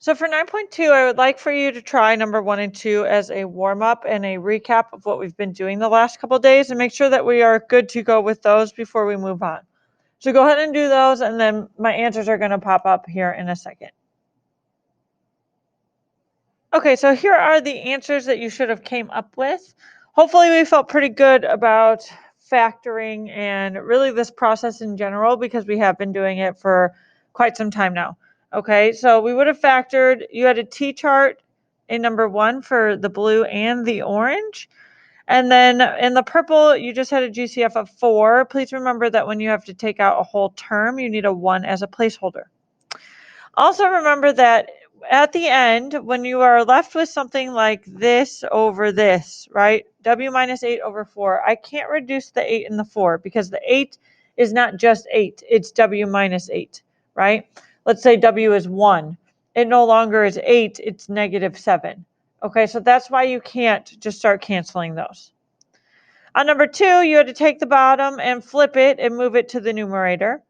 So for 9.2, I would like for you to try number 1 and 2 as a warm-up and a recap of what we've been doing the last couple of days, and make sure that we are good to go with those before we move on. So go ahead and do those, and then my answers are going to pop up here in a second. Okay, so here are the answers that you should have came up with. Hopefully we felt pretty good about factoring and really this process in general, because we have been doing it for quite some time now. Okay, so we would have factored, you had a T-chart in number 1 for the blue and the orange. And then in the purple, you just had a GCF of 4. Please remember that when you have to take out a whole term, you need a 1 as a placeholder. Also remember that at the end, when you are left with something like this over this, right? W minus 8 over 4, I can't reduce the 8 and the 4 because the 8 is not just 8, it's W minus 8, right? Let's say W is 1. It no longer is 8, it's negative 7. Okay, so that's why you can't just start canceling those. On number 2, you had to take the bottom and flip it and move it to the numerator.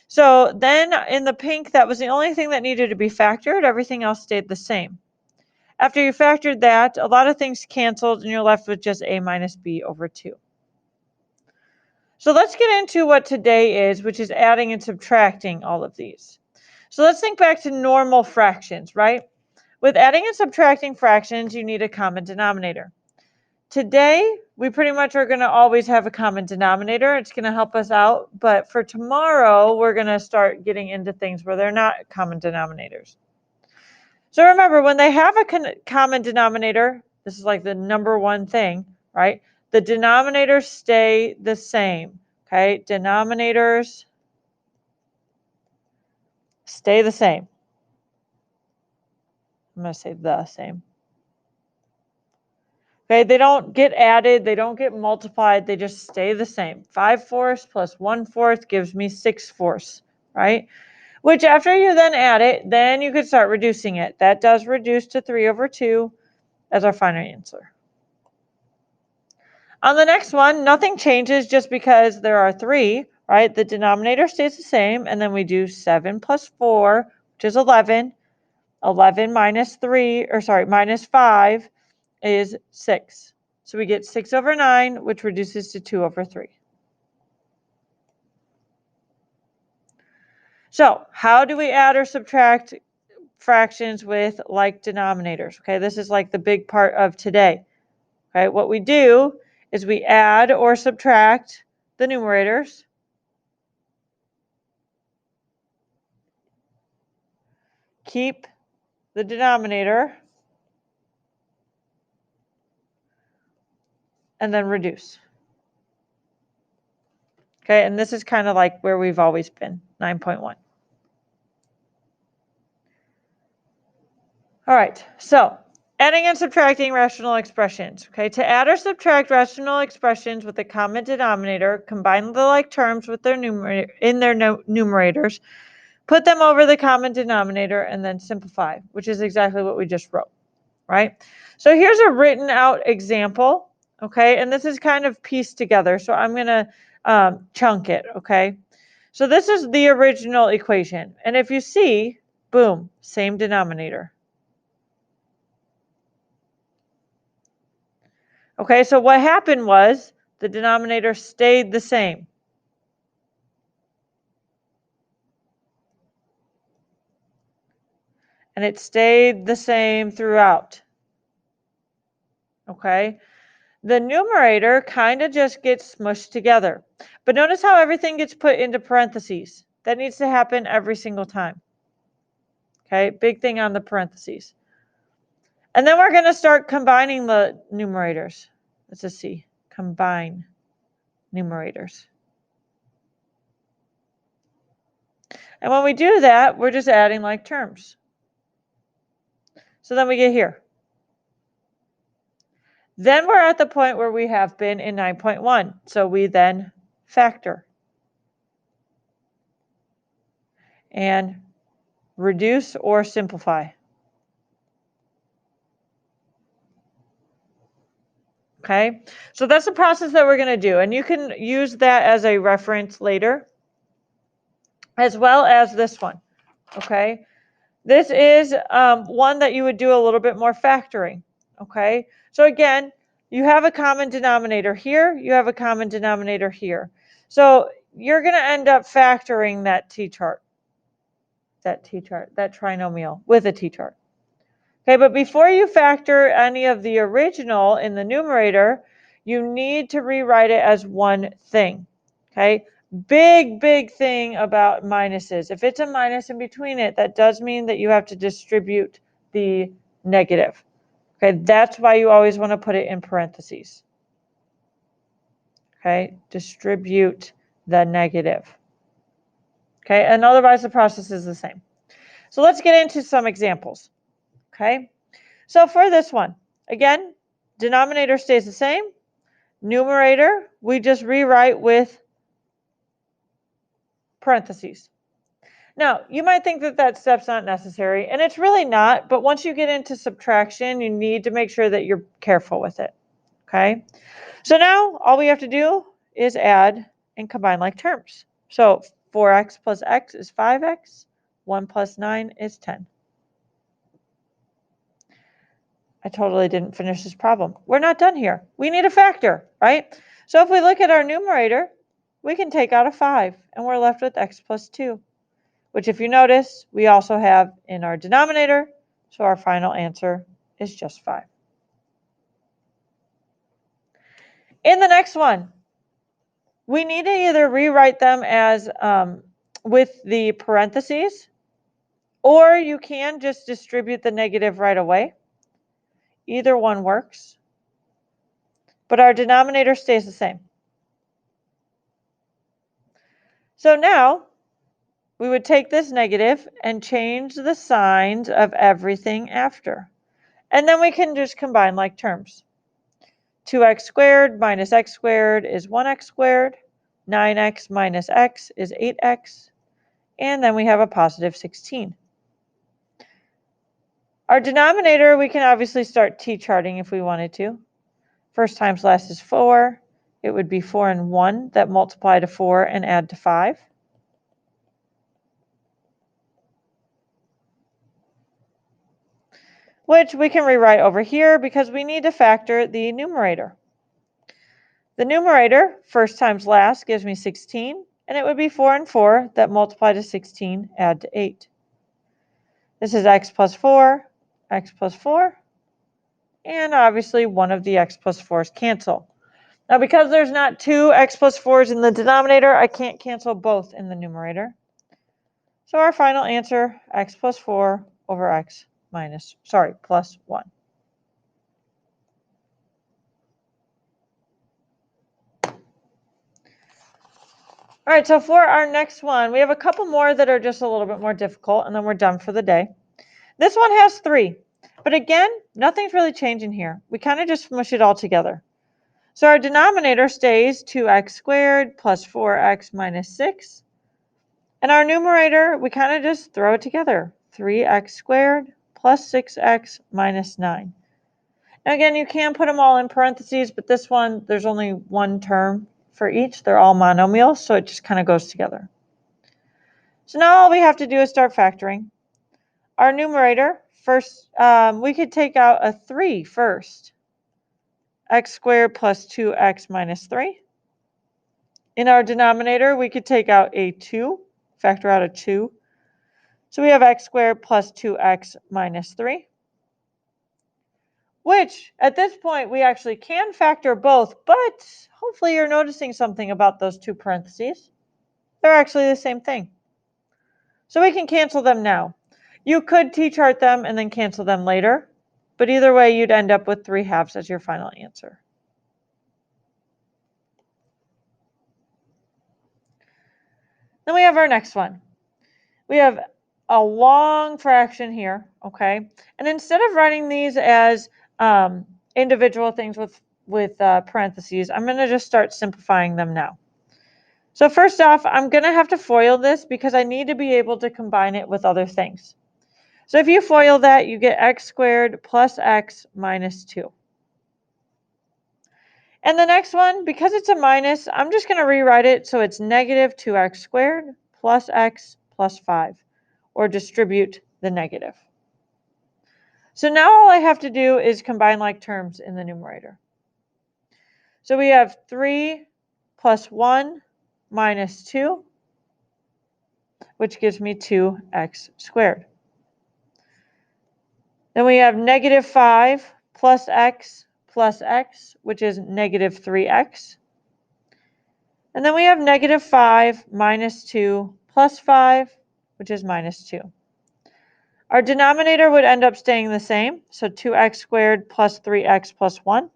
So then in the pink, that was the only thing that needed to be factored. Everything else stayed the same. After you factored that, a lot of things canceled and you're left with just a minus b over 2. So let's get into what today is, which is adding and subtracting all of these. So let's think back to normal fractions, right? With adding and subtracting fractions, you need a common denominator. Today, we pretty much are going to always have a common denominator. It's going to help us out. But for tomorrow, we're going to start getting into things where they're not common denominators. So remember, when they have a common denominator, this is like the number one thing, right? The denominators stay the same, okay? Denominators stay the same. I'm going to say the same. Okay, they don't get added, they don't get multiplied, they just stay the same. 5/4 plus 1/4 gives me 6/4, right? Which after you then add it, then you could start reducing it. That does reduce to 3 over 2 as our final answer. On the next one, nothing changes just because there are 3, right? The denominator stays the same, and then we do 7 plus 4, which is 11. 11 minus 3, or sorry, minus 5 is 6. So we get 6 over 9, which reduces to 2 over 3. So how do we add or subtract fractions with like denominators? Okay, this is like the big part of today. Okay, what we do is we add or subtract the numerators. Keep the denominator. And then reduce. Okay, and this is kind of like where we've always been, 9.1. All right, so adding and subtracting rational expressions. Okay, to add or subtract rational expressions with a common denominator, combine the like terms with their numerators, put them over the common denominator, and then simplify, which is exactly what we just wrote, right? So here's a written out example, okay, and this is kind of pieced together, so I'm going to chunk it, okay? So this is the original equation, and if you see, boom, same denominator. Okay, so what happened was the denominator stayed the same. And it stayed the same throughout. Okay, the numerator kind of just gets smushed together. But notice how everything gets put into parentheses. That needs to happen every single time. Okay, big thing on the parentheses. And then we're going to start combining the numerators. Let's just see. Combine numerators. And when we do that, we're just adding like terms. So then we get here. Then we're at the point where we have been in 9.1. So we then factor and reduce or simplify. Okay, so that's the process that we're going to do. And you can use that as a reference later, as well as this one. Okay, This is one that you would do a little bit more factoring, okay? So again, you have a common denominator here, you have a common denominator here. So you're going to end up factoring that t-chart, that trinomial with a t-chart. Okay, but before you factor any of the original in the numerator, you need to rewrite it as one thing, okay? Big thing about minuses. If it's a minus in between it, that does mean that you have to distribute the negative. Okay, that's why you always want to put it in parentheses. Okay, distribute the negative. Okay, and otherwise the process is the same. So let's get into some examples. Okay, so for this one, again, denominator stays the same. Numerator, we just rewrite with parentheses. Now, you might think that that step's not necessary, and it's really not, but once you get into subtraction, you need to make sure that you're careful with it, okay? So now, all we have to do is add and combine like terms. So 4x plus x is 5x, 1 plus 9 is 10. I totally didn't finish this problem. We're not done here. We need a factor, right? So if we look at our numerator, we can take out a 5, and we're left with x plus 2. Which if you notice, we also have in our denominator, so our final answer is just 5. In the next one, we need to either rewrite them as with the parentheses, or you can just distribute the negative right away. Either one works, but our denominator stays the same. So now, we would take this negative and change the signs of everything after. And then we can just combine like terms. 2x squared minus x squared is 1x squared. 9x minus x is 8x. And then we have a positive 16. Our denominator, we can obviously start t-charting if we wanted to. First times last is 4. It would be 4 and 1 that multiply to 4 and add to 5. Which we can rewrite over here because we need to factor the numerator. The numerator, first times last, gives me 16, and it would be 4 and 4 that multiply to 16, add to 8. This is x plus 4, and obviously one of the x plus 4s cancel. Now because there's not two x plus 4s in the denominator, I can't cancel both in the numerator. So our final answer, x plus 4 over x plus 1. All right, so for our next one, we have a couple more that are just a little bit more difficult, and then we're done for the day. This one has 3, but again, nothing's really changing here. We kind of just smush it all together. So our denominator stays 2x squared plus 4x minus 6. And our numerator, we kind of just throw it together. 3x squared plus 6x minus 9. Now again, you can put them all in parentheses, but this one, there's only one term for each. They're all monomials, so it just kind of goes together. So now all we have to do is start factoring. Our numerator, first, we could take out a 3 first. X squared plus 2x minus 3. In our denominator, we could take out a 2, factor out a 2. So we have x squared plus 2x minus 3. Which, at this point, we actually can factor both, but hopefully you're noticing something about those two parentheses. They're actually the same thing. So we can cancel them now. You could t-chart them and then cancel them later, but either way, you'd end up with 3 halves as your final answer. Then we have our next one. We have a long fraction here, okay? And instead of writing these as individual things with parentheses, I'm going to just start simplifying them now. So first off, I'm going to have to FOIL this because I need to be able to combine it with other things. So if you FOIL that, you get x squared plus x minus 2. And the next one, because it's a minus, I'm just going to rewrite it so it's negative 2x squared plus x plus 5, or distribute the negative. So now all I have to do is combine like terms in the numerator. So we have 3 plus 1 minus 2, which gives me 2x squared. Then we have negative 5 plus x, which is negative 3x. And then we have negative 5 minus 2 plus 5, which is minus 2. Our denominator would end up staying the same, so 2x squared plus 3x plus 1.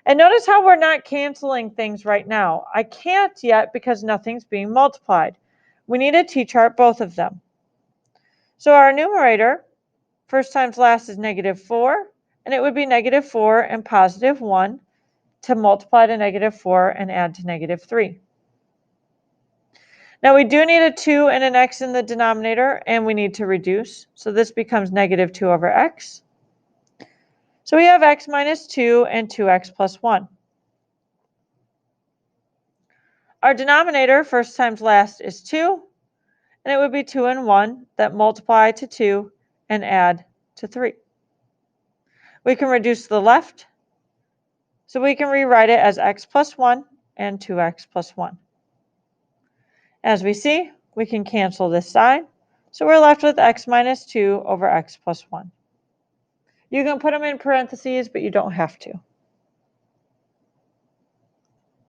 And notice how we're not canceling things right now. I can't yet because nothing's being multiplied. We need to t-chart both of them. So our numerator, first times last, is negative 4, and it would be negative 4 and positive 1 to multiply to negative 4 and add to negative 3. Now we do need a 2 and an x in the denominator, and we need to reduce. So this becomes negative 2 over x. So we have x minus 2 and 2x plus 1. Our denominator, first times last, is 2, and it would be 2 and 1 that multiply to 2 and add to 3. We can reduce to the left, so we can rewrite it as x plus 1 and 2x plus 1. As we see, we can cancel this sign, so we're left with x minus 2 over x plus 1. You can put them in parentheses, but you don't have to.